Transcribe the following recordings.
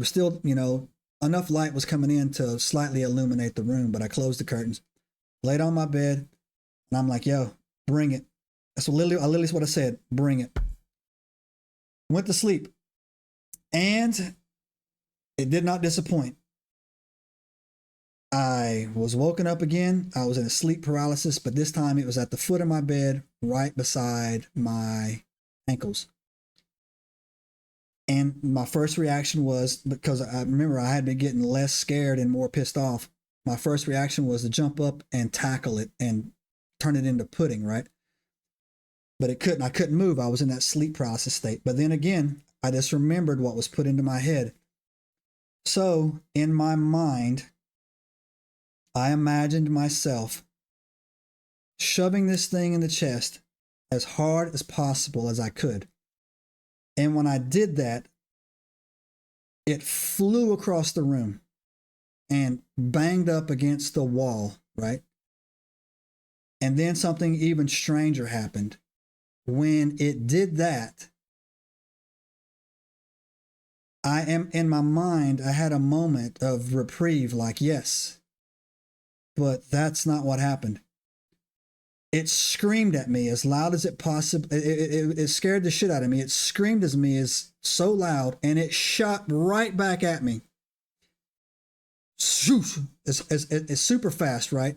was still, you know, enough light was coming in to slightly illuminate the room, but I closed the curtains, laid on my bed, and I'm like, yo, bring it. That's what literally is what I said. Bring it. Went to sleep. And it did not disappoint. I was woken up again. I was in a sleep paralysis, but this time it was at the foot of my bed, right beside my ankles. And my first reaction was, because I remember I had been getting less scared and more pissed off, my first reaction was to jump up and tackle it and turn it into pudding, right? But I couldn't move. I was in that sleep paralysis state. But then again, I just remembered what was put into my head. So in my mind, I imagined myself shoving this thing in the chest as hard as possible as I could. And when I did that, it flew across the room and banged up against the wall, right? And then something even stranger happened. When it did that, I am in my mind, I had a moment of reprieve, like, yes, but that's not what happened. It screamed at me as loud as it possibly, it scared the shit out of me. It screamed at me as so loud, and it shot right back at me. It's super fast, right?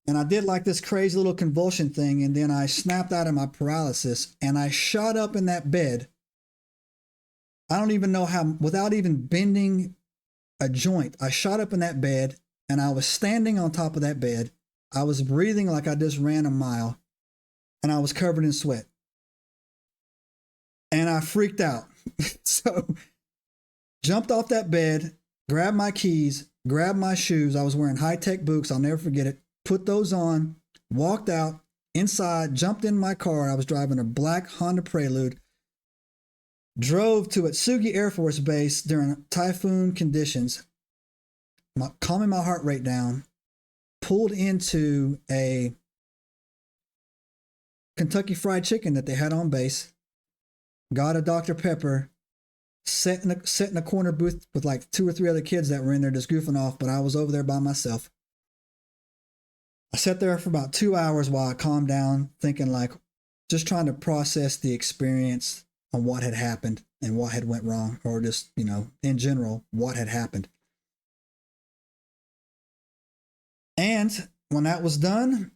And I did like this crazy little convulsion thing, and then I snapped out of my paralysis, and I shot up in that bed. I don't even know how, without even bending a joint, I shot up in that bed, and I was standing on top of that bed. I was breathing like I just ran a mile, and I was covered in sweat. And I freaked out. So, jumped off that bed, grabbed my keys, grabbed my shoes. I was wearing high-tech boots. I'll never forget it. Put those on, walked out, inside, jumped in my car. I was driving a black Honda Prelude. Drove to Atsugi Air Force Base during typhoon conditions, calming my heart rate down, pulled into a Kentucky Fried Chicken that they had on base, got a Dr. Pepper, sat in a corner booth with like 2 or 3 other kids that were in there just goofing off, but I was over there by myself. I sat there for about 2 hours while I calmed down, thinking like, just trying to process the experience on what had happened and what had went wrong, or just, you know, in general, what had happened. And when that was done,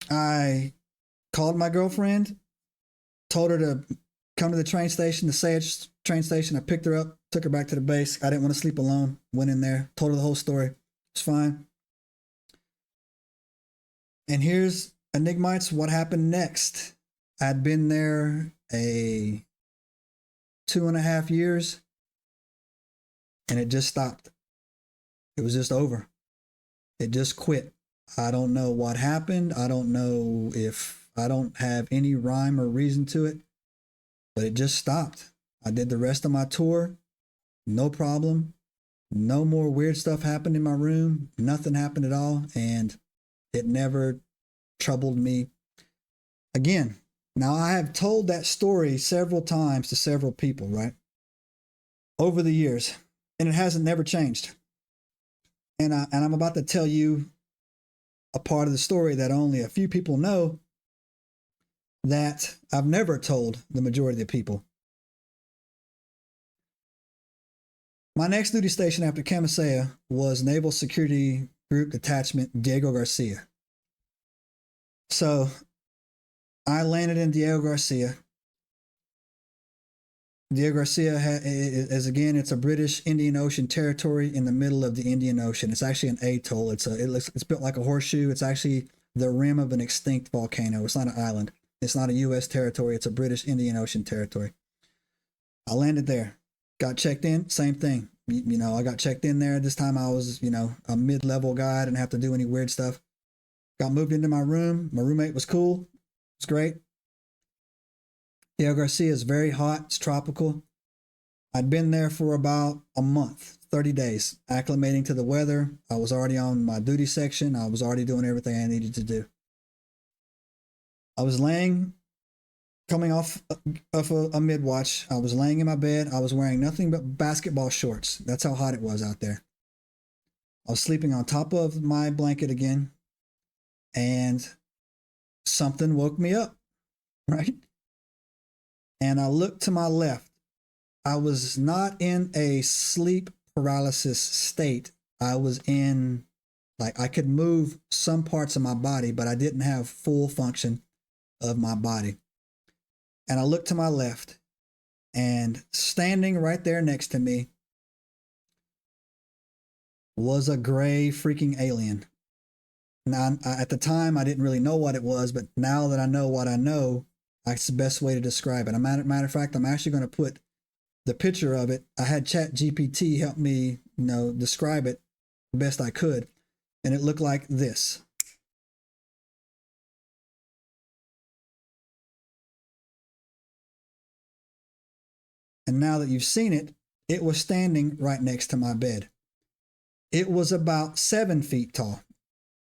I called my girlfriend, told her to come to the train station, the Sage train station. I picked her up, took her back to the base. I didn't want to sleep alone. Went in there, told her the whole story. It's fine. And here's Enigmites, what happened next. I'd been there 2.5 years, and it just stopped. It was just over. It just quit. I don't know what happened. I don't know if I don't have any rhyme or reason to it, but it just stopped. I did the rest of my tour. No problem. No more weird stuff happened in my room. Nothing happened at all. And it never troubled me again. Now, I have told that story several times to several people, right? Over the years. And it hasn't never changed. And I'm about to tell you a part of the story that only a few people know, that I've never told the majority of the people. My next duty station after Camisea was Naval Security Group Detachment Diego Garcia. So I landed in Diego Garcia. Diego Garcia is, again, it's a British Indian Ocean territory in the middle of the Indian Ocean. It's actually an atoll. It's built like a horseshoe. It's actually the rim of an extinct volcano. It's not an island. It's not a U.S. territory. It's a British Indian Ocean territory. I landed there. Got checked in. Same thing. You know, I got checked in there. This time I was, you know, a mid-level guy. I didn't have to do any weird stuff. Got moved into my room. My roommate was cool. It's great. Diego Garcia is very hot. It's tropical. I'd been there for about a month, 30 days, acclimating to the weather. I was already on my duty section. I was already doing everything I needed to do. I was laying coming off of a mid-watch. I was laying in my bed. I was wearing nothing but basketball shorts. That's how hot it was out there. I was sleeping on top of my blanket again, and something woke me up, right? And I looked to my left. I was not in a sleep paralysis state. I was in, like, I could move some parts of my body, but I didn't have full function of my body. And I looked to my left, and standing right there next to me was a gray freaking alien. Now, at the time, I didn't really know what it was, but now that I know what I know, that's the best way to describe it. Matter of fact, I'm actually going to put the picture of it. I had ChatGPT help me, describe it the best I could, and it looked like this. And now that you've seen it, it was standing right next to my bed. It was about 7 feet tall.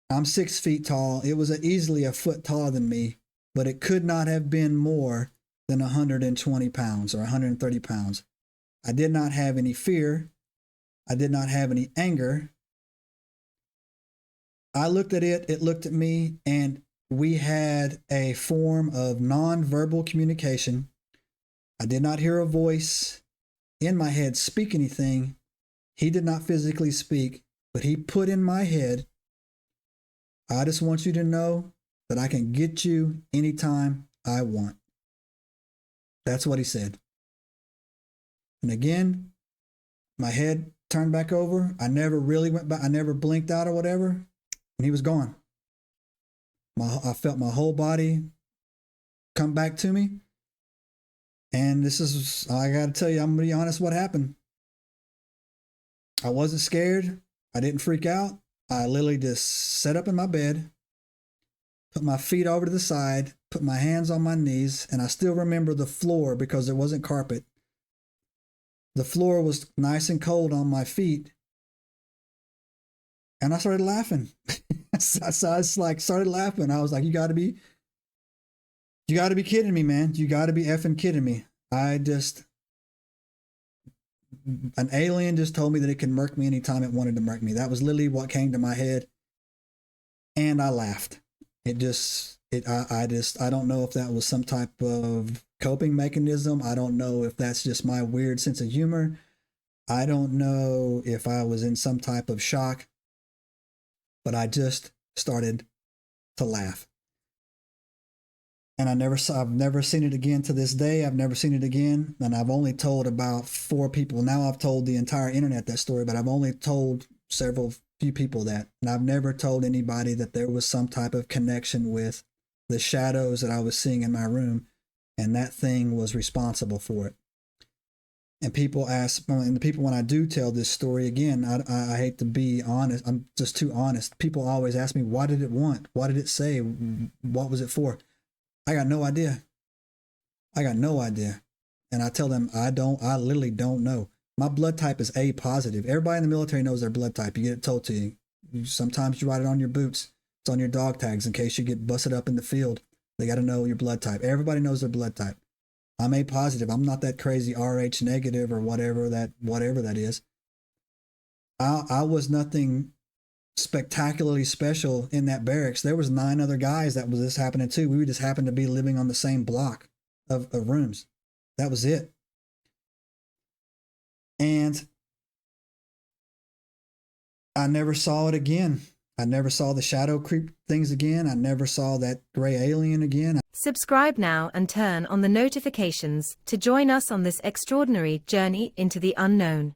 I'm 6 feet tall. It was easily a foot taller than me, but it could not have been more than 120 pounds or 130 pounds. I did not have any fear. I did not have any anger. I looked at it, it looked at me, and we had a form of non-verbal communication. I did not hear a voice in my head speak anything. He did not physically speak, but he put in my head, I just want you to know that I can get you anytime I want. That's what he said. And again, my head turned back over. I never really went back. I never blinked out or whatever. And he was gone. I felt my whole body come back to me. And this is, I got to tell you, I'm going to be honest what happened. I wasn't scared. I didn't freak out. I literally just sat up in my bed, put my feet over to the side, put my hands on my knees, and I still remember the floor because there wasn't carpet. The floor was nice and cold on my feet. And I started laughing. So I started laughing. I was like, you got to be kidding me, man. You got to be effing kidding me. An alien just told me that it could murk me anytime it wanted to murk me. That was literally what came to my head. And I laughed. I don't know if that was some type of coping mechanism. I don't know if that's just my weird sense of humor. I don't know if I was in some type of shock, but I just started to laugh. And I've never seen it again to this day. I've never seen it again. And I've only told about 4 people. Now I've told the entire internet that story, but I've only told few people that. And I've never told anybody that there was some type of connection with the shadows that I was seeing in my room. And that thing was responsible for it. And people ask, and the people, when I do tell this story again, I hate to be honest. I'm just too honest. People always ask me, what did it want? What did it say? What was it for? I got no idea. And I tell them, I literally don't know. My blood type is A positive. Everybody in the military knows their blood type. You get it told to you. Sometimes you write it on your boots. It's on your dog tags in case you get busted up in the field. They got to know your blood type. Everybody knows their blood type. I'm A positive. I'm not that crazy RH negative or whatever that is. I was nothing spectacularly special in that barracks. There was 9 other guys that was this happening to. We just happened to be living on the same block of rooms. That was it. And I never saw it again. I never saw the shadow creep things again. I never saw that gray alien again. Subscribe now and turn on the notifications to join us on this extraordinary journey into the unknown.